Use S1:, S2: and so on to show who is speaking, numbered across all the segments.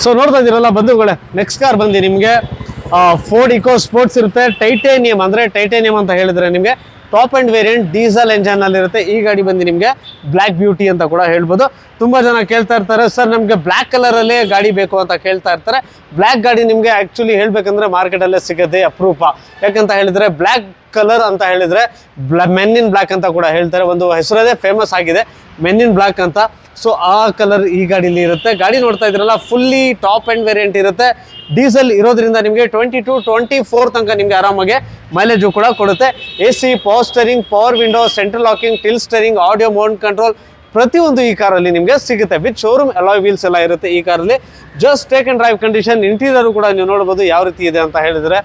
S1: So ನೋಡ್ತಾ ಇದ್ದೀರಲ್ಲ ಬಂಧುಗಳೇ, ನೆಕ್ಸ್ಟ್ ಕಾರ್ ಬಂದು ನಿಮಗೆ ಫೋರ್ಡ್ ಇಕೋ ಸ್ಪೋರ್ಟ್ಸ್ ಇರುತ್ತೆ. ಟೈಟೇನಿಯಂ ಅಂದರೆ ಟೈಟೇನಿಯಂ ಅಂತ ಹೇಳಿದ್ರೆ ನಿಮಗೆ top end variant diesel engine ಅಲ್ಲಿ ಇರುತ್ತೆ. ಈ ಗಾಡಿ ಬಂದು ನಿಮಗೆ ಬ್ಲ್ಯಾಕ್ ಬ್ಯೂಟಿ ಅಂತ ಕೂಡ ಹೇಳ್ಬೋದು. ತುಂಬಾ ಜನ ಕೇಳ್ತಾ ಇರ್ತಾರೆ, ಸರ್ ನಮಗೆ ಬ್ಲ್ಯಾಕ್ ಕಲರ್ ಅಲ್ಲೇ ಗಾಡಿ ಬೇಕು ಅಂತ ಕೇಳ್ತಾ ಇರ್ತಾರೆ. ಬ್ಲ್ಯಾಕ್ ಗಾಡಿ ನಿಮಗೆ ಆಕ್ಚುಲಿ ಹೇಳ್ಬೇಕಂದ್ರೆ ಮಾರ್ಕೆಟ್ ಅಲ್ಲೇ ಸಿಗದೆ ಅಪರೂಪ. ಯಾಕಂತ ಹೇಳಿದ್ರೆ ಬ್ಲ್ಯಾಕ್ ಕಲರ್ ಅಂತ ಹೇಳಿದ್ರೆ ಮೆನ್ ಇನ್ ಬ್ಲ್ಯಾಕ್ ಅಂತ ಕೂಡ ಹೇಳ್ತಾರೆ. ಒಂದು ಹೆಸರದೇ ಫೇಮಸ್ ಆಗಿದೆ, ಮೆನ್ ಇನ್ ಬ್ಲ್ಯಾಕ್ ಅಂತ. ಸೊ ಆ ಕಲರ್ ಈ ಗಾಡಿಲಿ ಇರುತ್ತೆ. ಗಾಡಿ ನೋಡ್ತಾ ಇದ್ರಲ್ಲ, ಫುಲ್ಲಿ ಟಾಪ್ ಅಂಡ್ ವೇರಿಯಂಟ್ ಇರುತ್ತೆ. ಡೀಸೆಲ್ ಇರೋದ್ರಿಂದ ನಿಮಗೆ 22-24 ತನಕ ನಿಮಗೆ ಆರಾಮಾಗಿ ಮೈಲೇಜು ಕೂಡ ಕೊಡುತ್ತೆ. AC, power steering, power window, central locking, till steering, audio Mount control ಪ್ರತಿಯೊಂದು ಈ ಕಾರಲ್ಲಿ ನಿಮಗೆ ಸಿಗುತ್ತೆ. ವಿತ್ ಶೋರೂಮ್ ಅಲಾಯ್ ವೀಲ್ಸ್ ಎಲ್ಲ ಇರುತ್ತೆ ಈ ಕಾರಲ್ಲಿ. Just take and drive condition. Interior ಕೂಡ ನೀವು ನೋಡ್ಬೋದು ಯಾವ ರೀತಿ ಇದೆ ಅಂತ ಹೇಳಿದ್ರೆ.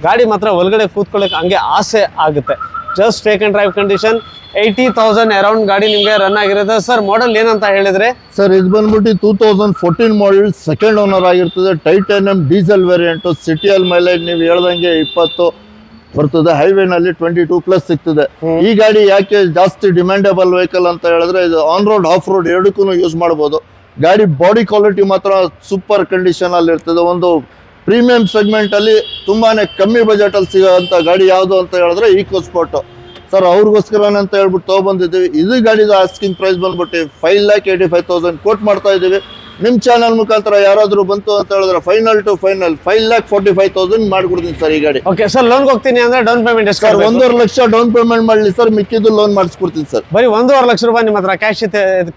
S1: ಗಾಡಿ ಮಾತ್ರ ಒಳಗಡೆ ಕೂತ್ಕೊಳ್ಳೋಕೆ ಹಂಗೆ ಆಸೆ ಆಗುತ್ತೆ. Just take and drive condition. 80,000 around ಗಾಡಿ ನಿಮಗೆ ರನ್ ಆಗಿರುತ್ತೆ. ಸರ್ ಮಾಡಲ್ ಏನಂತ ಹೇಳಿದ್ರೆ
S2: ಸರ್ ಇದು ಬಂದ್ಬಿಟ್ಟು 2014 ಮಾಡಲ್, ಸೆಕೆಂಡ್ ಓನರ್ ಆಗಿರ್ತದೆ. Titanium diesel variant. ಸಿಟಿಯಲ್ಲಿ ಮೈಲೇಜ್ ನೀವು ಹೇಳ್ದಂಗೆ 20 ಬರ್ತದೆ, ಹೈವೇನಲ್ಲಿ 22+ ಸಿಗ್ತದೆ. ಈ ಗಾಡಿ ಯಾಕೆ ಜಾಸ್ತಿ ಡಿಮ್ಯಾಂಡೇಬಲ್ ವೆಹಿಕಲ್ ಅಂತ ಹೇಳಿದ್ರೆ, ಇದು ಆನ್ ರೋಡ್ ಆಫ್ ರೋಡ್ ಎರಡಕ್ಕೂ ಯೂಸ್ ಮಾಡ್ಬೋದು. ಗಾಡಿ ಬಾಡಿ ಕ್ವಾಲಿಟಿ ಮಾತ್ರ ಸೂಪರ್ ಕಂಡೀಷನ್ ಅಲ್ಲಿ ಇರ್ತದೆ. ಒಂದು ಪ್ರೀಮಿಯಂ ಸೆಗ್ಮೆಂಟ್ ಅಲ್ಲಿ ತುಂಬಾನೇ ಕಮ್ಮಿ ಬಜೆಟ್ ಅಲ್ಲಿ ಸಿಗೋಂತ ಗಾಡಿ ಯಾವುದು ಅಂತ ಹೇಳಿದ್ರೆ ಈಕೋ ಸ್ಪೋರ್ಟ್. ಸರ್ ಅವ್ರಿಗೋಸ್ಕರ ಅಂತ ಹೇಳ್ಬಿಟ್ಟು ತಗೊಬಂದಿದ್ದೀವಿ. ಇದು ಗಾಡಿದ ಆಸ್ಕಿಂಗ್ ಪ್ರೈಸ್ ಬಂದ್ಬಿಟ್ಟು 5,85,000 ಕೋಟ್ ಮಾಡ್ತಾ ಇದ್ದೀವಿ. ನಿಮ್ಮ ಚಾನಲ್ ಮುಖಾಂತರ ಯಾರಾದರೂ ಬಂತು ಅಂತ ಹೇಳಿದ್ರೆ ಫೈನಲ್ ಟು ಫೈನಲ್ 5,45,000 ಮಾಡ್ಕೊಡ್ತೀನಿ ಸರ್ ಈ ಗಾಡಿ.
S1: ಓಕೆ ಸರ್, ಲೋನ್ ಹೋಗ್ತೀನಿ ಅಂದ್ರೆ ಡೌನ್ ಪೇಮೆಂಟ್ ಎಷ್ಟು
S2: ಸರ್? 1.5 ಲಕ್ಷ ಡೌನ್ ಪೇಮೆಂಟ್ ಮಾಡಲಿ ಸರ್, ಮಿಕ್ಕಿದ್ದು ಲೋನ್ ಮಾಡಿಸ್ಕೊಡ್ತೀನಿ ಸರ್.
S1: ಬರೀ 1.5 ಲಕ್ಷ ರೂಪಾಯಿ ನಿಮ್ಮ ಹತ್ರ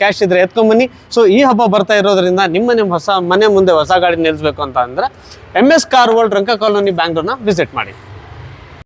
S1: ಕ್ಯಾಶ್ ಇದ್ರೆ ಎತ್ಕೊಂಬನ್ನಿ. ಸೊ ಈ ಹಬ್ಬ ಬರ್ತಾ ಇರೋದ್ರಿಂದ ನಿಮ್ಮ ಹೊಸ ಮನೆ ಮುಂದೆ ಹೊಸ ಗಾಡಿ ನಿಲ್ಲಿಸಬೇಕು ಅಂತ ಅಂದ್ರೆ MS ಕಾರ್ ವರ್ಲ್ಡ್ ರಂಕ ಕಾಲೋನಿ ಬ್ಯಾಂಗ್ಳೂರ್ನ ವಿಸಿಟ್ ಮಾಡಿ.